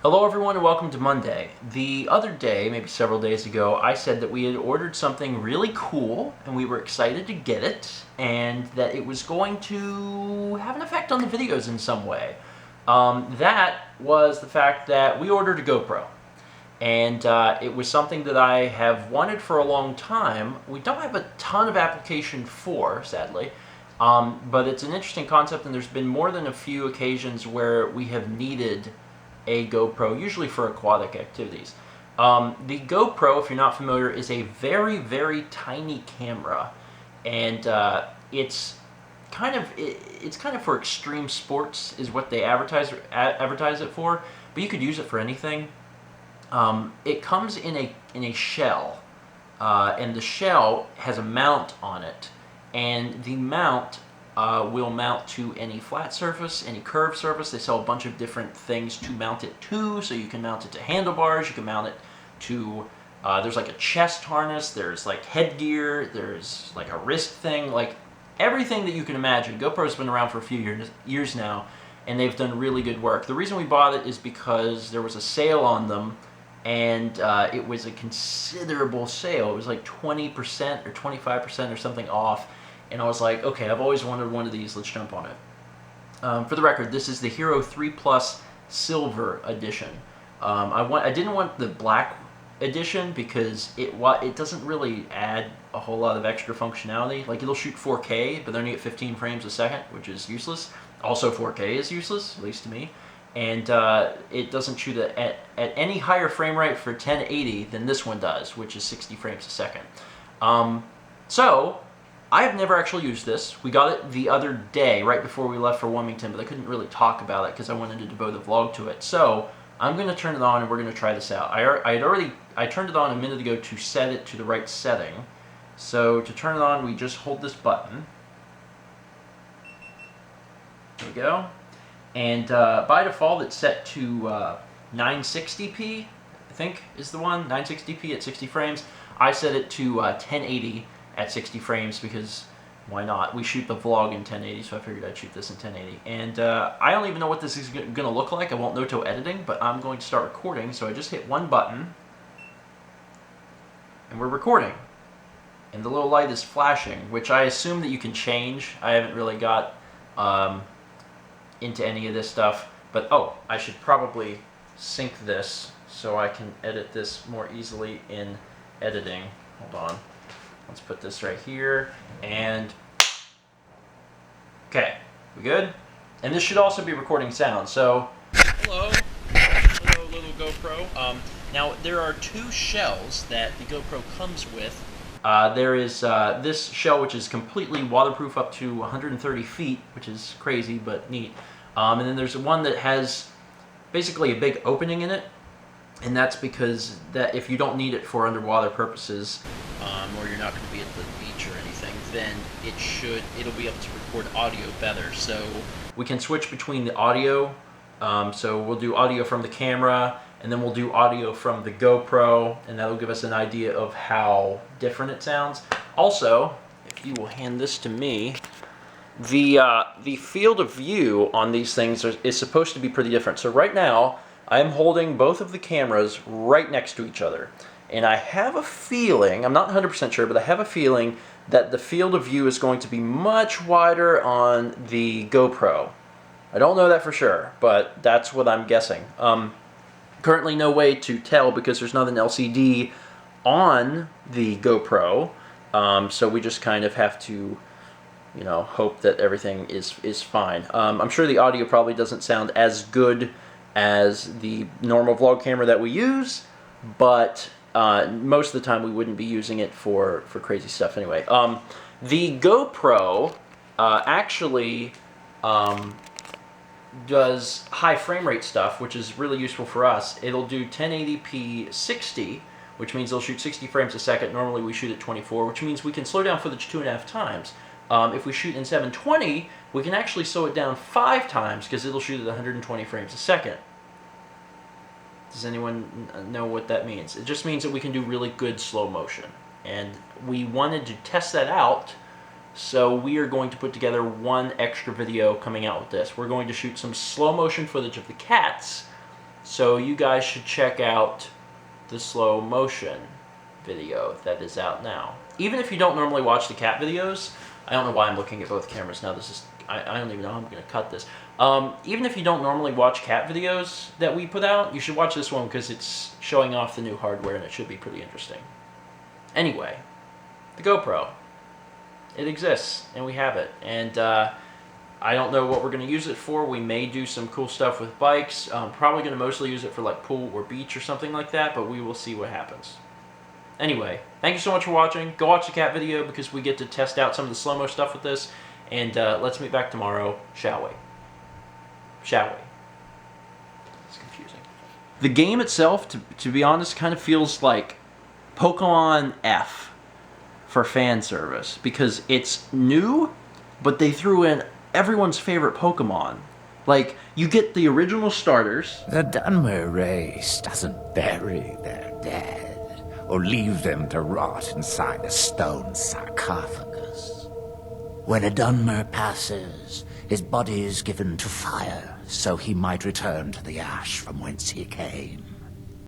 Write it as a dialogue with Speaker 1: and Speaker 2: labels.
Speaker 1: Hello everyone and welcome to Monday. The other day, maybe several days ago, I said that we had ordered something really cool and we were excited to get it and that it was going to have an effect on the videos in some way. That was the fact that we ordered a GoPro. And it was something that I have wanted for a long time. We don't have a ton of application for, sadly, but it's an interesting concept, and there's been more than a few occasions where we have needed a GoPro, usually for aquatic activities. The GoPro, if you're not familiar, is a very, very tiny camera, and it's kind of for extreme sports, is what they advertise it for. But you could use it for anything. It comes in a shell, and the shell has a mount on it, and the mount will mount to any flat surface, any curved surface. They sell a bunch of different things to mount it to, so you can mount it to handlebars, you can mount it to, there's like a chest harness, there's like headgear, there's like a wrist thing, like everything that you can imagine. GoPro's been around for a few years now, and they've done really good work. The reason we bought it is because there was a sale on them, and it was a considerable sale. It was like 20% or 25% or something off. And I was like, okay, I've always wanted one of these, let's jump on it. For the record, this is the Hero 3 Plus Silver Edition. I didn't want the black edition because it doesn't really add a whole lot of extra functionality. Like, it'll shoot 4K, but then you get 15 frames a second, which is useless. Also, 4K is useless, at least to me. And it doesn't shoot at any higher frame rate for 1080 than this one does, which is 60 frames a second. So I have never actually used this. We got it the other day, right before we left for Wilmington, but I couldn't really talk about it because I wanted to devote a vlog to it. So I'm going to turn it on and we're going to try this out. I turned it on a minute ago to set it to the right setting. So to turn it on, we just hold this button. There we go. And by default, it's set to 960p, I think is the one, 960p at 60 frames. I set it to 1080 at 60 frames because why not? We shoot the vlog in 1080, so I figured I'd shoot this in 1080. And I don't even know what this is going to look like. I won't know till editing, but I'm going to start recording. So I just hit one button, and we're recording. And the little light is flashing, which I assume that you can change. I haven't really got into any of this stuff, but oh, I should probably sync this so I can edit this more easily in editing. Hold on. Let's put this right here, and okay, we good? And this should also be recording sound, so hello little GoPro. Now there are two shells that the GoPro comes with. There is this shell, which is completely waterproof up to 130 feet, which is crazy but neat. And then there's one that has basically a big opening in it, and that's because that if you don't need it for underwater purposes, or you're not going to be at the beach or anything, then it'll be able to record audio better. So we can switch between the audio. So we'll do audio from the camera, and then we'll do audio from the GoPro, and that'll give us an idea of how different it sounds. Also, if you will hand this to me, the field of view on these things is supposed to be pretty different. So right now, I am holding both of the cameras right next to each other. And I have a feeling, I'm not 100% sure, but I have a feeling that the field of view is going to be much wider on the GoPro. I don't know that for sure, but that's what I'm guessing. Currently no way to tell because there's not an LCD on the GoPro, so we just kind of have to, you know, hope that everything is fine. I'm sure the audio probably doesn't sound as good as the normal vlog camera that we use, but most of the time we wouldn't be using it for crazy stuff anyway. The GoPro actually does high frame rate stuff, which is really useful for us. It'll do 1080p 60, which means it'll shoot 60 frames a second. Normally we shoot at 24, which means we can slow down footage 2.5 times. If we shoot in 720, we can actually slow it down 5 times because it'll shoot at 120 frames a second. Does anyone know what that means? It just means that we can do really good slow motion. And we wanted to test that out, so we are going to put together one extra video coming out with this. We're going to shoot some slow motion footage of the cats So you guys should check out the slow motion video that is out now. Even if you don't normally watch the cat videos, I don't know why I'm looking at both cameras now. I don't even know how I'm going to cut this. Even if you don't normally watch cat videos that we put out, you should watch this one because it's showing off the new hardware and it should be pretty interesting. Anyway, the GoPro. It exists and we have it. And I don't know what we're going to use it for. We may do some cool stuff with bikes. Probably going to mostly use it for like pool or beach or something like that, but we will see what happens. Anyway, thank you so much for watching. Go watch the cat video because we get to test out some of the slow-mo stuff with this. And let's meet back tomorrow, shall we? Shall we? It's confusing. The game itself, to be honest, kind of feels like Pokemon F for fan service. Because it's new, but they threw in everyone's favorite Pokemon. Like, you get the original starters.
Speaker 2: The Dunmer race doesn't bury their dead or leave them to rot inside a stone sarcophagus. When a Dunmer passes, his body is given to fire, so he might return to the ash from whence he came.